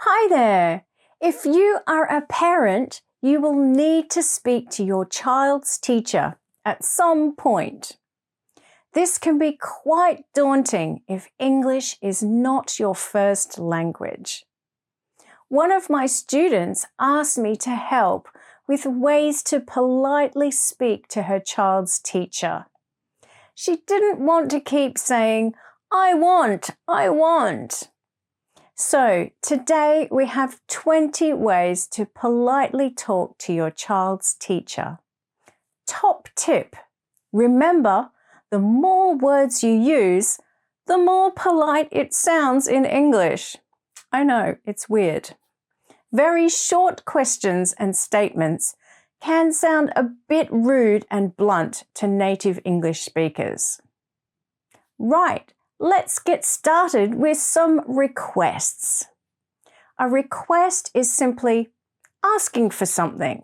Hi there! If you are a parent, you will need to speak to your child's teacher at some point. This can be quite daunting if English is not your first language. One of my students asked me to help with ways to politely speak to her child's teacher. She didn't want to keep saying, I want. So today we have 20 ways to politely talk to your child's teacher. Top tip, remember, the more words you use, the more polite it sounds in English. I know, it's weird. Very short questions and statements can sound a bit rude and blunt to native English speakers. Right, let's get started with some requests. A request is simply asking for something.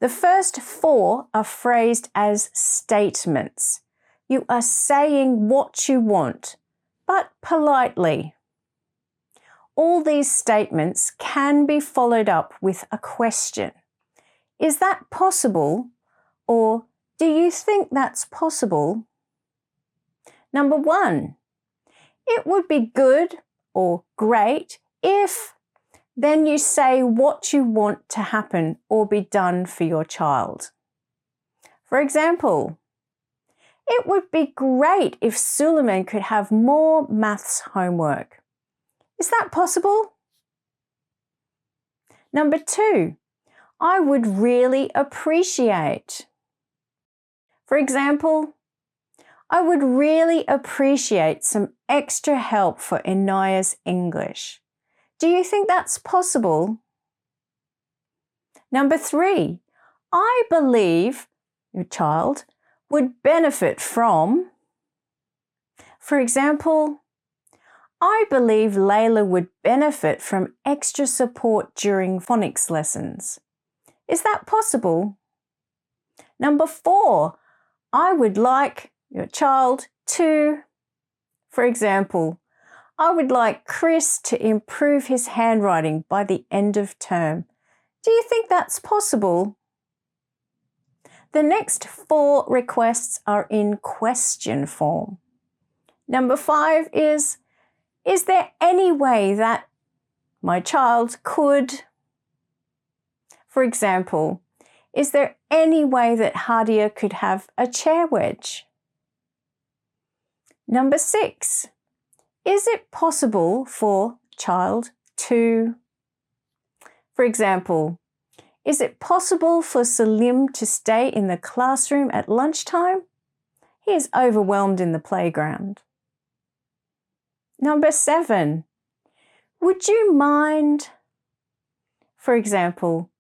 The first 4 are phrased as statements. You are saying what you want, but politely. All these statements can be followed up with a question. Is that possible? Or do you think that's possible? Number 1, it would be good or great if, then you say what you want to happen or be done for your child. For example, it would be great if Suleiman could have more maths homework. Is that possible? Number 2, I would really appreciate. For example, I would really appreciate some extra help for Inaya's English. Do you think that's possible? Number 3, I believe your child would benefit from. For example, I believe Layla would benefit from extra support during phonics lessons. Is that possible? Number 4, I would like your child to, for example, I would like Chris to improve his handwriting by the end of term. Do you think that's possible? The next 4 requests are in question form. Number 5 is there any way that my child could? For example, is there any way that Hadia could have a chair wedge? Number 6, is it possible for child to? For example, is it possible for Salim to stay in the classroom at lunchtime? He is overwhelmed in the playground. Number 7, would you mind? For example,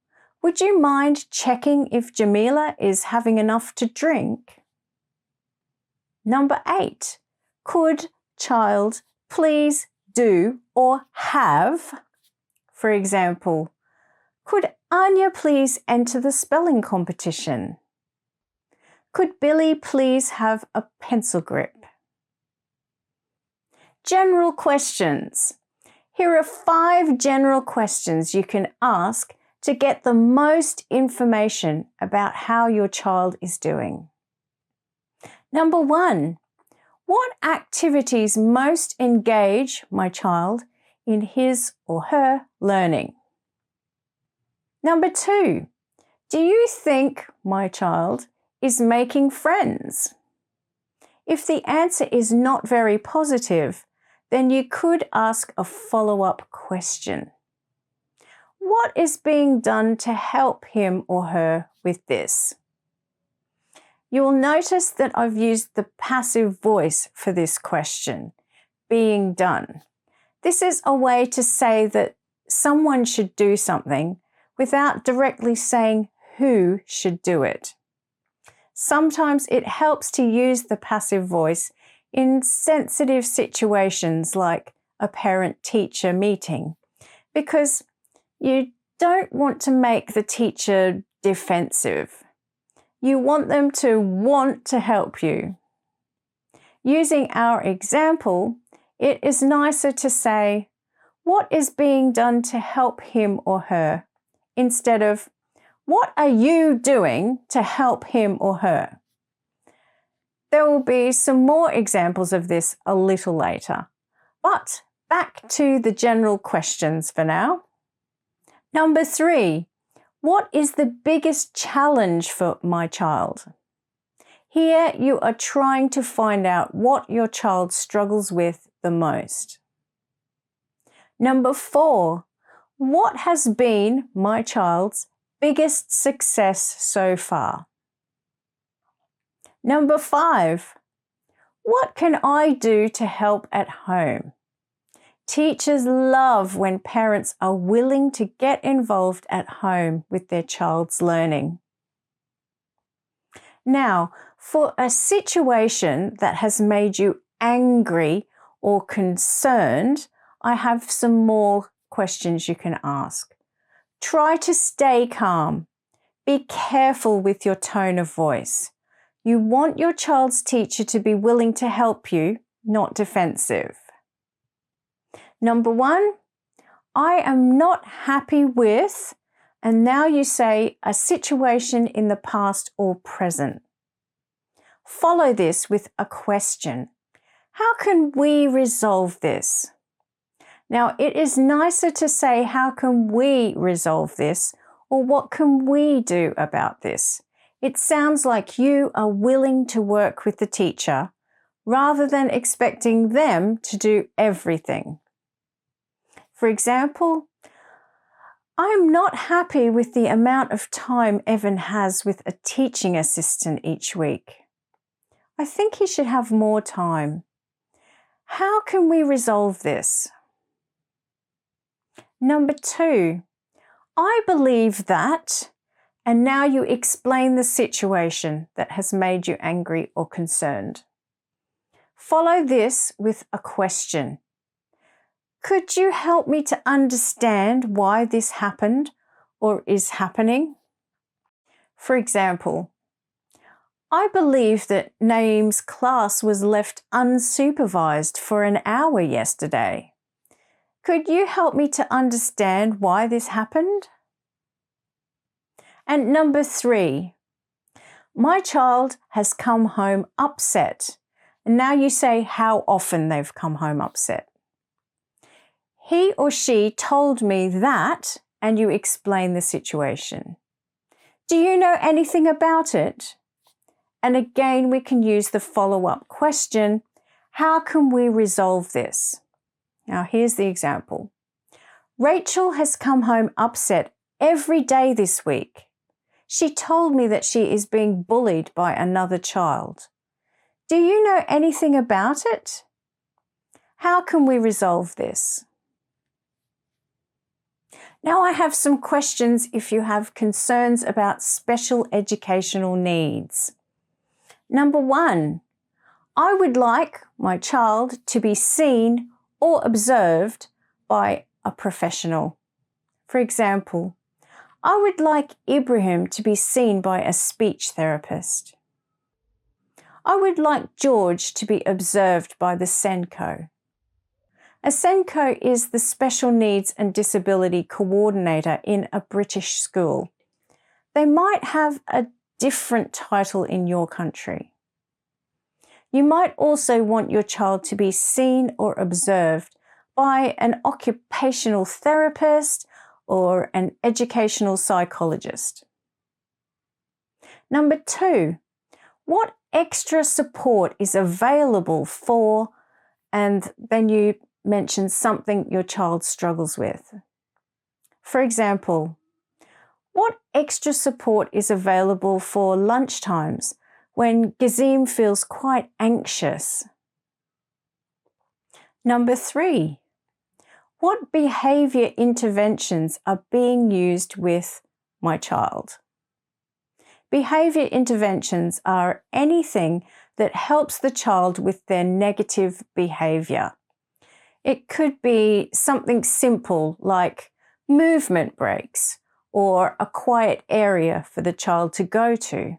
would you mind checking if Jamila is having enough to drink? Number 8, could child please do or have? For example, could Anya please enter the spelling competition? Could Billy please have a pencil grip? General questions. Here are 5 general questions you can ask to get the most information about how your child is doing. Number 1, what activities most engage my child in his or her learning? Number 2, do you think my child is making friends? If the answer is not very positive, then you could ask a follow-up question. What is being done to help him or her with this? You will notice that I've used the passive voice for this question, being done. This is a way to say that someone should do something without directly saying who should do it. Sometimes it helps to use the passive voice in sensitive situations like a parent-teacher meeting, because you don't want to make the teacher defensive. You want them to want to help you. Using our example, it is nicer to say, what is being done to help him or her, instead of what are you doing to help him or her? There will be some more examples of this a little later, but back to the general questions for now. Number 3, what is the biggest challenge for my child? Here you are trying to find out what your child struggles with the most. Number 4, what has been my child's biggest success so far? Number 5, what can I do to help at home? Teachers love when parents are willing to get involved at home with their child's learning. Now, for a situation that has made you angry or concerned, I have some more questions you can ask. Try to stay calm. Be careful with your tone of voice. You want your child's teacher to be willing to help you, not defensive. Number 1, I am not happy with, and now you say a situation in the past or present. Follow this with a question. How can we resolve this? Now, it is nicer to say, how can we resolve this, or what can we do about this? It sounds like you are willing to work with the teacher rather than expecting them to do everything. For example, I'm not happy with the amount of time Evan has with a teaching assistant each week. I think he should have more time. How can we resolve this? Number 2, I believe that, and now you explain the situation that has made you angry or concerned. Follow this with a question. Could you help me to understand why this happened or is happening? For example, I believe that Naeem's class was left unsupervised for an hour yesterday. Could you help me to understand why this happened? And number 3, my child has come home upset. And now you say how often they've come home upset. He or she told me that, and you explain the situation. Do you know anything about it? And again, we can use the follow-up question, how can we resolve this? Now, here's the example. Rachel has come home upset every day this week. She told me that she is being bullied by another child. Do you know anything about it? How can we resolve this? Now I have some questions if you have concerns about special educational needs. Number 1, I would like my child to be seen or observed by a professional. For example, I would like Ibrahim to be seen by a speech therapist. I would like George to be observed by the SENCO. A SENCO is the Special Needs and Disability Coordinator in a British school. They might have a different title in your country. You might also want your child to be seen or observed by an occupational therapist or an educational psychologist. Number 2, what extra support is available for, and then you mention something your child struggles with. For example, what extra support is available for lunchtimes when Gazim feels quite anxious? Number 3, what behaviour interventions are being used with my child? Behaviour interventions are anything that helps the child with their negative behaviour. It could be something simple like movement breaks or a quiet area for the child to go to.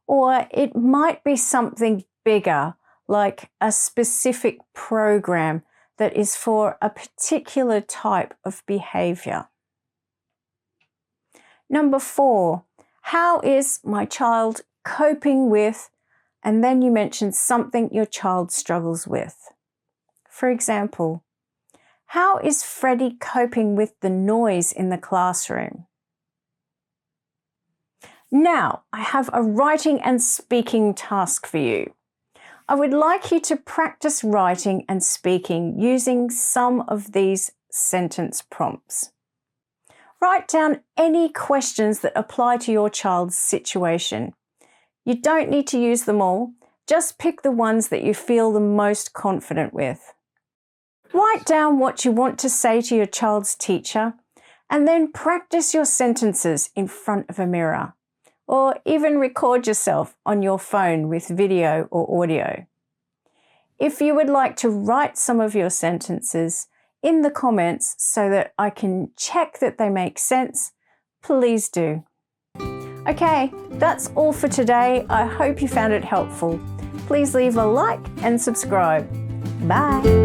Or it might be something bigger like a specific program that is for a particular type of behavior. Number 4, how is my child coping with, and then you mention something your child struggles with. For example, how is Freddie coping with the noise in the classroom? Now, I have a writing and speaking task for you. I would like you to practice writing and speaking using some of these sentence prompts. Write down any questions that apply to your child's situation. You don't need to use them all, just pick the ones that you feel the most confident with. Write down what you want to say to your child's teacher, and then practice your sentences in front of a mirror, or even record yourself on your phone with video or audio. If you would like to write some of your sentences in the comments so that I can check that they make sense, please do. Okay, that's all for today. I hope you found it helpful. Please leave a like and subscribe. Bye.